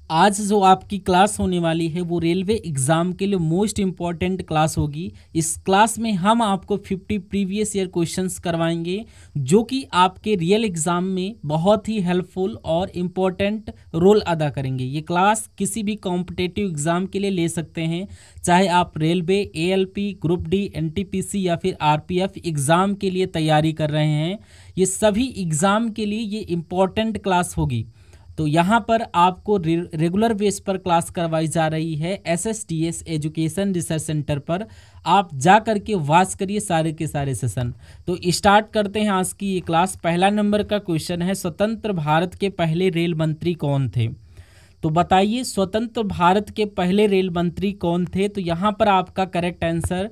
आज जो आपकी क्लास होने वाली है वो रेलवे एग्ज़ाम के लिए मोस्ट इम्पॉर्टेंट क्लास होगी। इस क्लास में हम आपको 50 प्रीवियस ईयर क्वेश्चंस करवाएंगे जो कि आपके रियल एग्ज़ाम में बहुत ही हेल्पफुल और इम्पॉर्टेंट रोल अदा करेंगे। ये क्लास किसी भी कॉम्पिटेटिव एग्ज़ाम के लिए ले सकते हैं, चाहे आप railway, ALP, group D, NTPC या फिर आरपीएफ एग्ज़ाम के लिए तैयारी कर रहे हैं। ये सभी एग्ज़ाम के लिए ये इम्पॉर्टेंट क्लास होगी। तो यहाँ पर आपको रेगुलर बेस पर क्लास करवाई जा रही है एसएसटीएस एजुकेशन रिसर्च सेंटर पर। आप जा करके वॉच करिए सारे के सारे सेशन। तो स्टार्ट करते हैं आज की ये क्लास। पहला नंबर का क्वेश्चन है, स्वतंत्र भारत के पहले रेल मंत्री कौन थे? तो बताइए स्वतंत्र भारत के पहले रेल मंत्री कौन थे? तो यहाँ पर आपका correct answer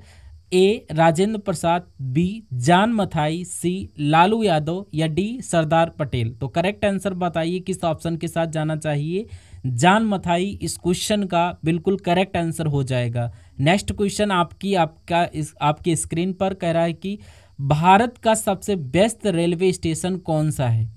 A Rajendra Prasad, B John Mathai, सी लालू यादव या डी सरदार पटेल। तो करेक्ट आंसर बताइए किस ऑप्शन के साथ जाना चाहिए। जान मथाई इस क्वेश्चन का बिल्कुल करेक्ट आंसर हो जाएगा। नेक्स्ट क्वेश्चन आपकी स्क्रीन पर कह रहा है कि भारत का सबसे व्यस्त रेलवे स्टेशन कौन सा है?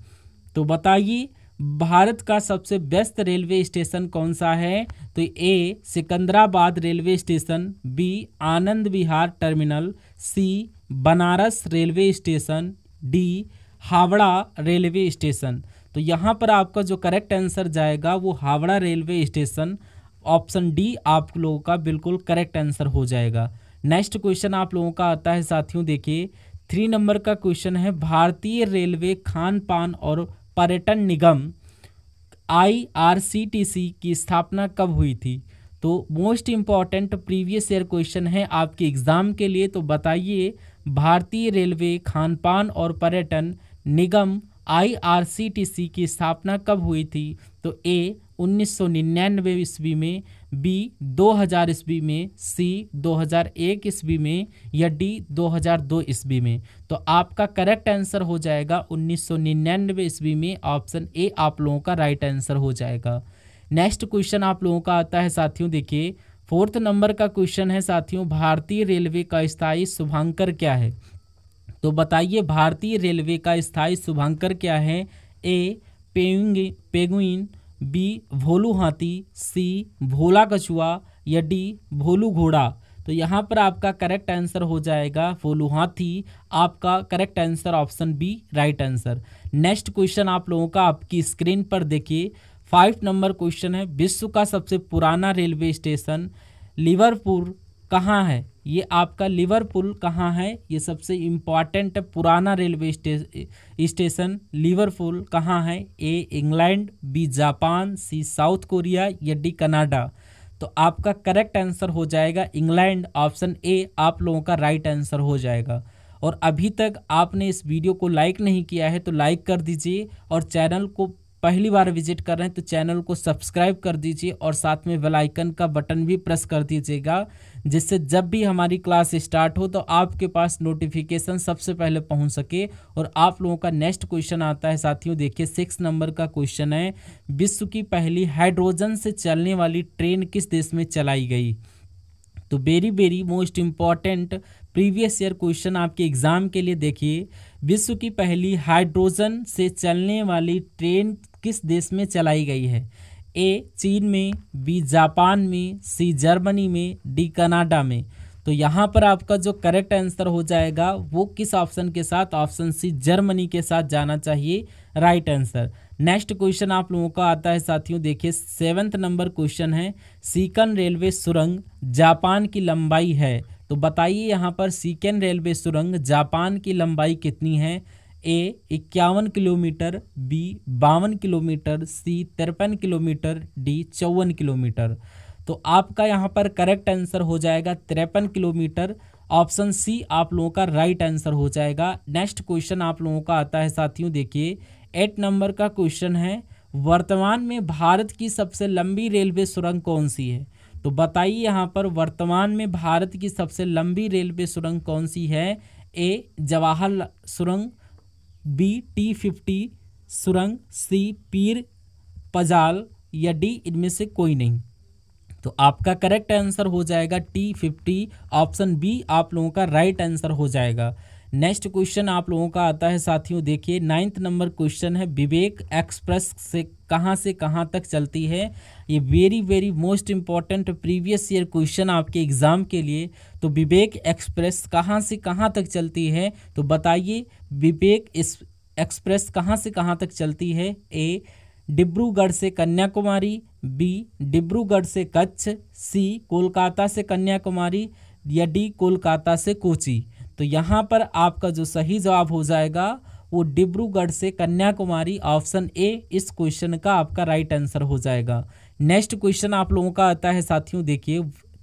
तो बताइए भारत का सबसे व्यस्त रेलवे स्टेशन कौन सा है? तो A Secunderabad railway station, B Anand Vihar terminal, C Banaras railway station, D Howrah railway station. तो यहाँ पर आपका जो करेक्ट आंसर जाएगा वो Howrah railway station, option D आप लोगों का बिल्कुल करेक्ट आंसर हो जाएगा। नेक्स्ट क्वेश्चन आप लोगों का आता है साथियों, देखिए 3 नंबर का क्वेश्चन है, भारतीय रेलवे खान पान और पर्यटन निगम IRCTC की स्थापना कब हुई थी? तो most important previous year question है आपके एग्ज़ाम के लिए। तो बताइए भारतीय रेलवे खान पान और पर्यटन निगम IRCTC की स्थापना कब हुई थी? तो ए 1999 ईस्वी में, बी 2000 ईस्वी में, सी 2001 ईस्वी में या डी 2002 ईस्वी में। तो आपका करेक्ट आंसर हो जाएगा 1999 ईस्वी में, ऑप्शन ए आप लोगों का राइट आंसर हो जाएगा। नेक्स्ट क्वेश्चन आप लोगों का आता है साथियों, देखिए 4th नंबर का क्वेश्चन है साथियों, भारतीय रेलवे का स्थायी शुभांकर क्या है? तो बताइए भारतीय रेलवे का स्थायी शुभांकर क्या है? ए पेंगुइन, बी भोलू हाथी, सी भोला कछुआ या डी भोलू घोड़ा। तो यहाँ पर आपका करेक्ट आंसर हो जाएगा भोलू हाथी, आपका correct answer option B right answer. Next question आप लोगों का आपकी स्क्रीन पर देखिए 5 नंबर क्वेश्चन है, विश्व का सबसे पुराना रेलवे स्टेशन लिवरपूल कहाँ है? ये आपका लिवरपूल कहाँ है? ये सबसे इम्पॉर्टेंट पुराना रेलवे स्टेशन लिवरपूल कहाँ है? A England, B Japan, C South Korea या डी कनाडा। तो आपका करेक्ट आंसर हो जाएगा इंग्लैंड, ऑप्शन ए आप लोगों का राइट आंसर हो जाएगा। और अभी तक आपने इस वीडियो को लाइक नहीं किया है तो लाइक कर दीजिए, और चैनल को पहली बार विजिट कर रहे हैं तो चैनल को सब्सक्राइब कर दीजिए और साथ में बेल आइकन का बटन भी प्रेस कर दीजिएगा, जिससे जब भी हमारी क्लास स्टार्ट हो तो आपके पास नोटिफिकेशन सबसे पहले पहुंच सके। और आप लोगों का नेक्स्ट क्वेश्चन आता है साथियों, देखिए 6 नंबर का क्वेश्चन है, विश्व की पहली हाइड्रोजन से चलने वाली ट्रेन किस देश में चलाई गई? तो very most important previous year question आपके एग्जाम के लिए। देखिए विश्व की पहली हाइड्रोजन से चलने वाली ट्रेन किस देश में चलाई गई है? ए चीन में, बी जापान में, सी जर्मनी में, डी कनाडा में। तो यहाँ पर आपका जो करेक्ट आंसर हो जाएगा वो किस ऑप्शन के साथ? ऑप्शन सी जर्मनी के साथ जाना चाहिए राइट आंसर। नेक्स्ट क्वेश्चन आप लोगों का आता है साथियों, देखिए 7th नंबर क्वेश्चन है, सीकन रेलवे सुरंग जापान की लंबाई है? तो बताइए यहाँ पर सीकन रेलवे सुरंग जापान की लंबाई कितनी है? ए 51 किलोमीटर, बी 52 किलोमीटर, सी 53 किलोमीटर, डी 54 किलोमीटर। तो आपका यहाँ पर करेक्ट आंसर हो जाएगा 53 किलोमीटर, ऑप्शन सी आप लोगों का राइट आंसर हो जाएगा। नेक्स्ट क्वेश्चन आप लोगों का आता है साथियों, देखिए 8 नंबर का क्वेश्चन है, वर्तमान में भारत की सबसे लंबी रेलवे सुरंग कौन सी है? तो बताइए यहाँ पर वर्तमान में भारत की सबसे लंबी रेलवे सुरंग कौन सी है? ए जवाहर सुरंग, बी T50 सुरंग, सी पीर पजाल या डी इनमें से कोई नहीं। तो आपका करेक्ट आंसर हो जाएगा T50, ऑप्शन बी आप लोगों का राइट आंसर हो जाएगा। नेक्स्ट क्वेश्चन आप लोगों का आता है साथियों, देखिए 9th नंबर क्वेश्चन है, विवेक एक्सप्रेस से कहाँ तक चलती है। ये very very most important previous year question आपके एग्जाम के लिए। तो विवेक एक्सप्रेस कहाँ से कहाँ तक चलती है, तो बताइए विवेक एक्सप्रेस कहाँ से कहाँ तक चलती है। ए डिब्रूगढ़ से कन्याकुमारी, बी डिब्रूगढ़ से कच्छ, सी कोलकाता से कन्याकुमारी, या डी कोलकाता से कोची। तो यहाँ पर आपका जो सही जवाब हो जाएगा वो डिब्रूगढ़ से कन्याकुमारी, ऑप्शन ए इस क्वेश्चन का आपका राइट आंसर हो जाएगा। नेक्स्ट क्वेश्चन आप लोगों का आता है साथियों, देखिए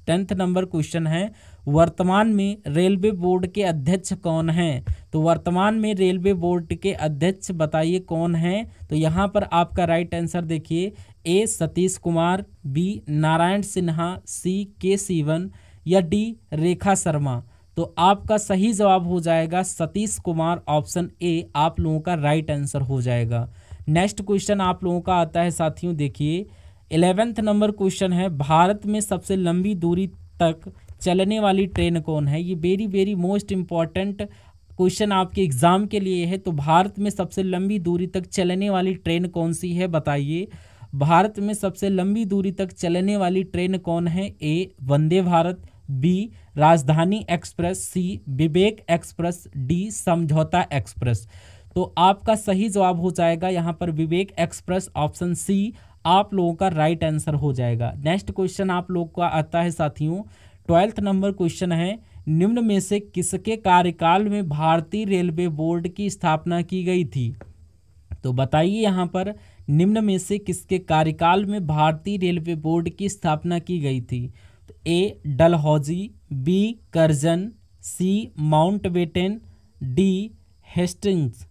10th नंबर क्वेश्चन है, वर्तमान में रेलवे बोर्ड के अध्यक्ष कौन हैं। तो वर्तमान में रेलवे बोर्ड के अध्यक्ष बताइए कौन हैं। तो यहाँ पर आपका राइट आंसर देखिए, ए सतीश कुमार, बी नारायण सिन्हा, सी के सीवन, या डी रेखा शर्मा। तो आपका सही जवाब हो जाएगा सतीश कुमार, ऑप्शन ए आप लोगों का राइट आंसर हो जाएगा। नेक्स्ट क्वेश्चन आप लोगों का आता है साथियों, देखिए 11th नंबर क्वेश्चन है, भारत में सबसे लंबी दूरी तक चलने वाली ट्रेन कौन है। ये very very most important question आपके एग्जाम के लिए है। तो भारत में सबसे लंबी दूरी तक चलने वाली ट्रेन कौन सी है, बताइए। भारत में सबसे लंबी दूरी तक चलने वाली ट्रेन कौन है। ए वंदे भारत, बी राजधानी एक्सप्रेस, सी विवेक एक्सप्रेस, डी समझौता एक्सप्रेस। तो आपका सही जवाब हो जाएगा यहाँ पर विवेक एक्सप्रेस, ऑप्शन सी आप लोगों का राइट आंसर हो जाएगा। नेक्स्ट क्वेश्चन आप लोग का आता है साथियों, 12th नंबर क्वेश्चन है, निम्न में से किसके कार्यकाल में भारतीय रेलवे बोर्ड की स्थापना की गई थी। तो बताइए यहाँ पर निम्न में से किसके कार्यकाल में भारतीय रेलवे बोर्ड की स्थापना की गई थी। तो ए डलहौजी, बी करजन, सी माउंटबेटन, डी हेस्टिंग्स।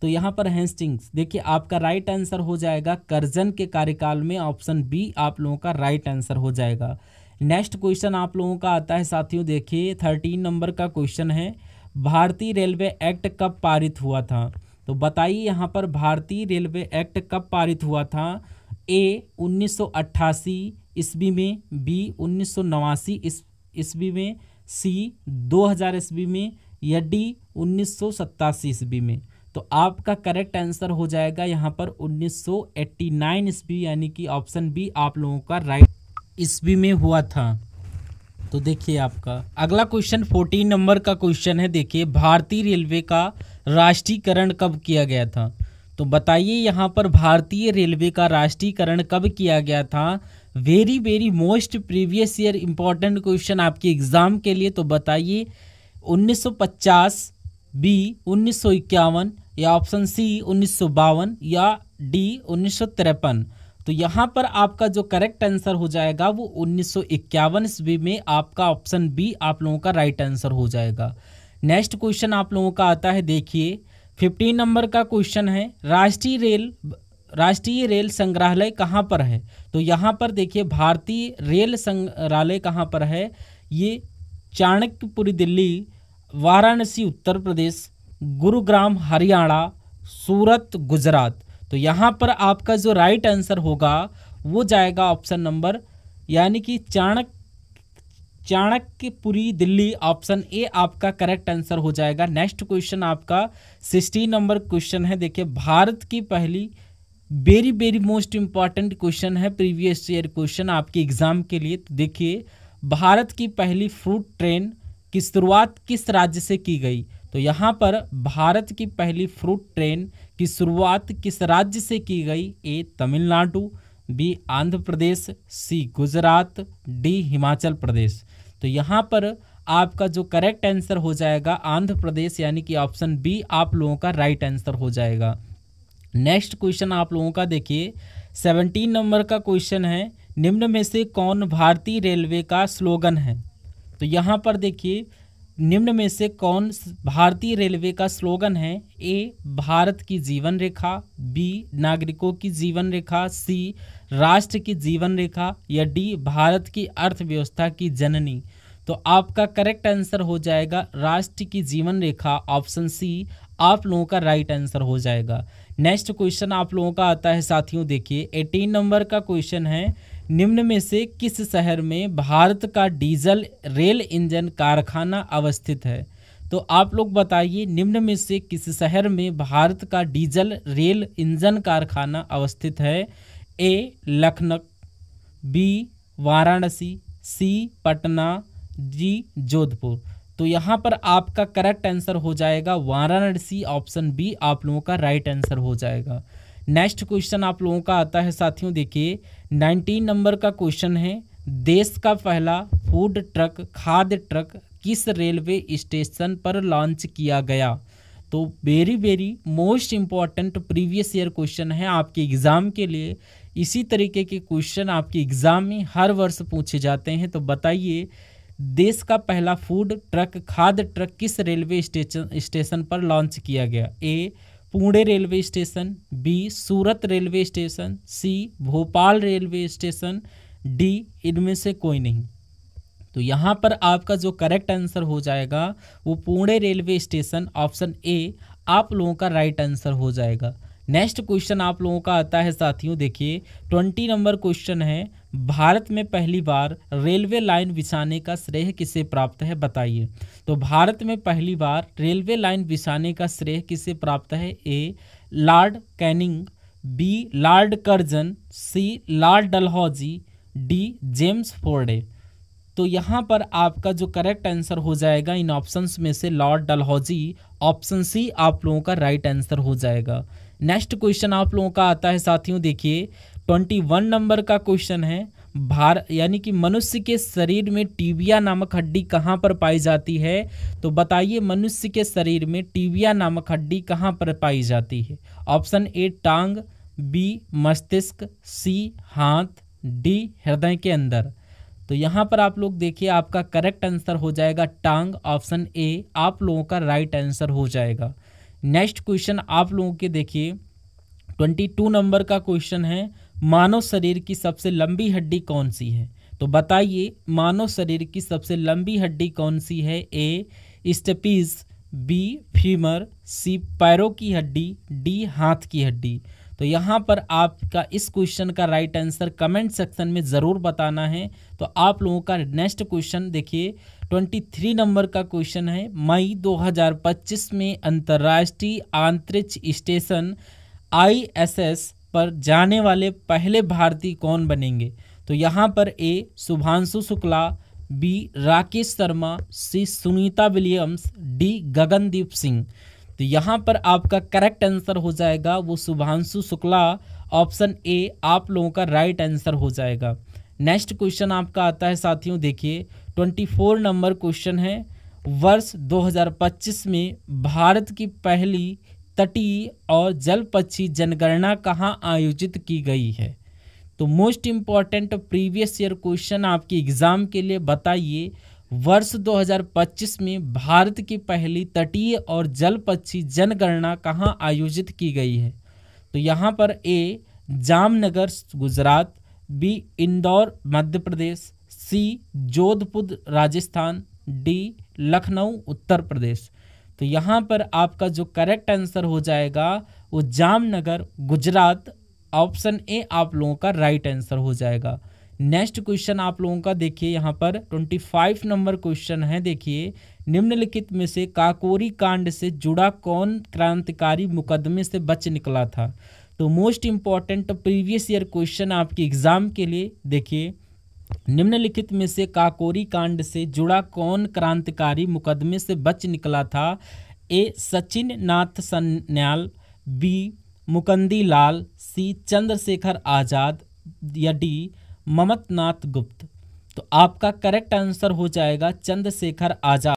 तो यहाँ पर हेस्टिंग्स देखिए आपका राइट आंसर हो जाएगा करजन के कार्यकाल में, ऑप्शन बी आप लोगों का राइट आंसर हो जाएगा। नेक्स्ट क्वेश्चन आप लोगों का आता है साथियों, देखिए 13 नंबर का क्वेश्चन है, भारतीय रेलवे एक्ट कब पारित हुआ था। तो बताइए यहाँ पर भारतीय रेलवे एक्ट कब पारित हुआ था। ए 1988 ईस्वी में, बी 1989 ईस्वी में, सी 2000 ईस्वी में, या डी 1987 ईस्वी में। तो आपका करेक्ट आंसर हो जाएगा यहाँ पर 1989 ईस्वी, यानी कि ऑप्शन बी आप लोगों का राइट ईस्वी में हुआ था। तो देखिए आपका अगला क्वेश्चन 14 नंबर का क्वेश्चन है, देखिए भारतीय रेलवे का राष्ट्रीयकरण कब किया गया था। तो बताइए यहाँ पर भारतीय रेलवे का राष्ट्रीयकरण कब किया गया था। Very very most previous year important question आपके एग्जाम के लिए। तो बताइए 1950, बी 1951, या ऑप्शन सी 1952, या डी 1953। तो यहाँ पर आपका जो करेक्ट आंसर हो जाएगा वो 1951 ईस्वी में, आपका ऑप्शन बी आप लोगों का राइट आंसर हो जाएगा। नेक्स्ट क्वेश्चन आप लोगों का आता है, देखिए 15 नंबर का क्वेश्चन है, राष्ट्रीय रेल संग्रहालय कहाँ पर है। तो यहाँ पर देखिए भारतीय रेल संग्रहालय कहाँ पर है। ये चाणक्यपुरी दिल्ली, वाराणसी उत्तर प्रदेश, गुरुग्राम हरियाणा, सूरत गुजरात। तो यहाँ पर आपका जो राइट आंसर होगा वो जाएगा ऑप्शन नंबर, यानी कि चाणक्यपुरी दिल्ली, ऑप्शन ए आपका करेक्ट आंसर हो जाएगा। नेक्स्ट क्वेश्चन आपका 16 नंबर क्वेश्चन है, देखिए भारत की पहली very very most important question है प्रीवियस ईयर क्वेश्चन आपके एग्जाम के लिए। तो देखिए भारत की पहली फ्रूट ट्रेन की शुरुआत किस राज्य से की गई। तो यहाँ पर भारत की पहली फ्रूट ट्रेन की शुरुआत किस राज्य से की गई। ए तमिलनाडु, बी आंध्र प्रदेश, सी गुजरात, डी हिमाचल प्रदेश। तो यहाँ पर आपका जो करेक्ट आंसर हो जाएगा आंध्र प्रदेश, यानी कि ऑप्शन बी आप लोगों का राइट आंसर हो जाएगा। नेक्स्ट क्वेश्चन आप लोगों का देखिए 17 नंबर का क्वेश्चन है, निम्न में से कौन भारतीय रेलवे का स्लोगन है। तो यहाँ पर देखिए निम्न में से कौन भारतीय रेलवे का स्लोगन है। ए भारत की जीवन रेखा, बी नागरिकों की जीवन रेखा, सी राष्ट्र की जीवन रेखा, या डी भारत की अर्थव्यवस्था की जननी। तो आपका करेक्ट आंसर हो जाएगा राष्ट्र की जीवन रेखा, ऑप्शन सी आप लोगों का राइट आंसर हो जाएगा। नेक्स्ट क्वेश्चन आप लोगों का आता है साथियों, देखिए 18 नंबर का क्वेश्चन है, निम्न में से किस शहर में भारत का डीजल रेल इंजन कारखाना अवस्थित है। तो आप लोग बताइए निम्न में से किस शहर में भारत का डीजल रेल इंजन कारखाना अवस्थित है? ए लखनऊ, बी वाराणसी, सी पटना, डी जोधपुर। तो यहाँ पर आपका करेक्ट आंसर हो जाएगा वाराणसी, ऑप्शन बी आप लोगों का राइट आंसर हो जाएगा। नेक्स्ट क्वेश्चन आप लोगों का आता है साथियों, देखिए 19 नंबर का क्वेश्चन है, देश का पहला फूड ट्रक खाद्य ट्रक किस रेलवे स्टेशन पर लॉन्च किया गया? तो very most important previous year question है आपके एग्ज़ाम के लिए। इसी तरीके के क्वेश्चन आपके एग्ज़ाम में हर वर्ष पूछे जाते हैं। तो बताइए देश का पहला फूड ट्रक खाद्य ट्रक किस रेलवे स्टेशन पर लॉन्च किया गया? ए पुणे रेलवे स्टेशन, बी सूरत रेलवे स्टेशन, सी भोपाल रेलवे स्टेशन, डी इनमें से कोई नहीं। तो यहाँ पर आपका जो करेक्ट आंसर हो जाएगा वो Pune railway station, option A आप लोगों का राइट आंसर हो जाएगा। नेक्स्ट क्वेश्चन आप लोगों का आता है साथियों, देखिए 20 नंबर क्वेश्चन है, भारत में पहली बार रेलवे लाइन बिछाने का श्रेय किसे प्राप्त है? बताइए। तो भारत में पहली बार रेलवे लाइन बिछाने का श्रेय किसे प्राप्त है? A Lord Canning, B Lord Curzon, C Lord Dalhousie, D James Forde. तो यहाँ पर आपका जो करेक्ट आंसर हो जाएगा इन ऑप्शंस में से लॉर्ड डलहौजी, ऑप्शन सी आप लोगों का राइट आंसर हो जाएगा। नेक्स्ट क्वेश्चन आप लोगों का आता है साथियों, देखिए 21 नंबर का क्वेश्चन है, यानी कि मनुष्य के शरीर में टिबिया नामक हड्डी कहाँ पर पाई जाती है? तो बताइए मनुष्य के शरीर में टिबिया नामक हड्डी कहाँ पर पाई जाती है? ऑप्शन ए टांग, बी मस्तिष्क, सी हाथ, डी हृदय के अंदर। तो यहाँ पर आप लोग देखिए आपका करेक्ट आंसर हो जाएगा टांग, ऑप्शन ए आप लोगों का राइट आंसर हो जाएगा। नेक्स्ट क्वेश्चन आप लोगों के देखिए 22 नंबर का क्वेश्चन है, मानव शरीर की सबसे लंबी हड्डी कौन सी है? तो बताइए मानव शरीर की सबसे लंबी हड्डी कौन सी है? ए स्टेपीज, बी फीमर, सी पैरों की हड्डी, डी हाथ की हड्डी। तो यहाँ पर आपका इस क्वेश्चन का राइट आंसर कमेंट सेक्शन में ज़रूर बताना है। तो आप लोगों का नेक्स्ट क्वेश्चन देखिए 23 नंबर का क्वेश्चन है, मई 2025 में अंतर्राष्ट्रीय अंतरिक्ष स्टेशन ISS पर जाने वाले पहले भारतीय कौन बनेंगे? तो यहाँ पर ए शुभांशु शुक्ला, बी राकेश शर्मा, सी सुनीता विलियम्स, डी गगनदीप सिंह। तो यहाँ पर आपका करेक्ट आंसर हो जाएगा वो शुभांशु शुक्ला, ऑप्शन ए आप लोगों का राइट आंसर हो जाएगा। नेक्स्ट क्वेश्चन आपका आता है साथियों, देखिए 24 नंबर क्वेश्चन है, वर्ष 2025 में भारत की पहली तटीय और जल पक्षी जनगणना कहाँ आयोजित की गई है? तो most important previous year question आपके एग्जाम के लिए, बताइए वर्ष 2025 में भारत की पहली तटीय और जल पक्षी जनगणना कहाँ आयोजित की गई है? तो यहाँ पर ए जामनगर गुजरात, बी इंदौर मध्य प्रदेश, सी जोधपुर राजस्थान, डी लखनऊ उत्तर प्रदेश। तो यहाँ पर आपका जो करेक्ट आंसर हो जाएगा वो जामनगर गुजरात, ऑप्शन ए आप लोगों का राइट आंसर हो जाएगा। नेक्स्ट क्वेश्चन आप लोगों का देखिए यहाँ पर 25 नंबर क्वेश्चन है, देखिए निम्नलिखित में से काकोरी कांड से जुड़ा कौन क्रांतिकारी मुकदमे से बच निकला था? तो most important previous year question आपके एग्जाम के लिए, देखिए निम्नलिखित में से काकोरी कांड से जुड़ा कौन क्रांतिकारी मुकदमे से बच निकला था? ए सचिन नाथ सन्याल, बी मुकुंदी लाल, सी चंद्रशेखर आज़ाद, या डी ममता नाथ गुप्त। तो आपका करेक्ट आंसर हो जाएगा चंद्रशेखर आज़ाद।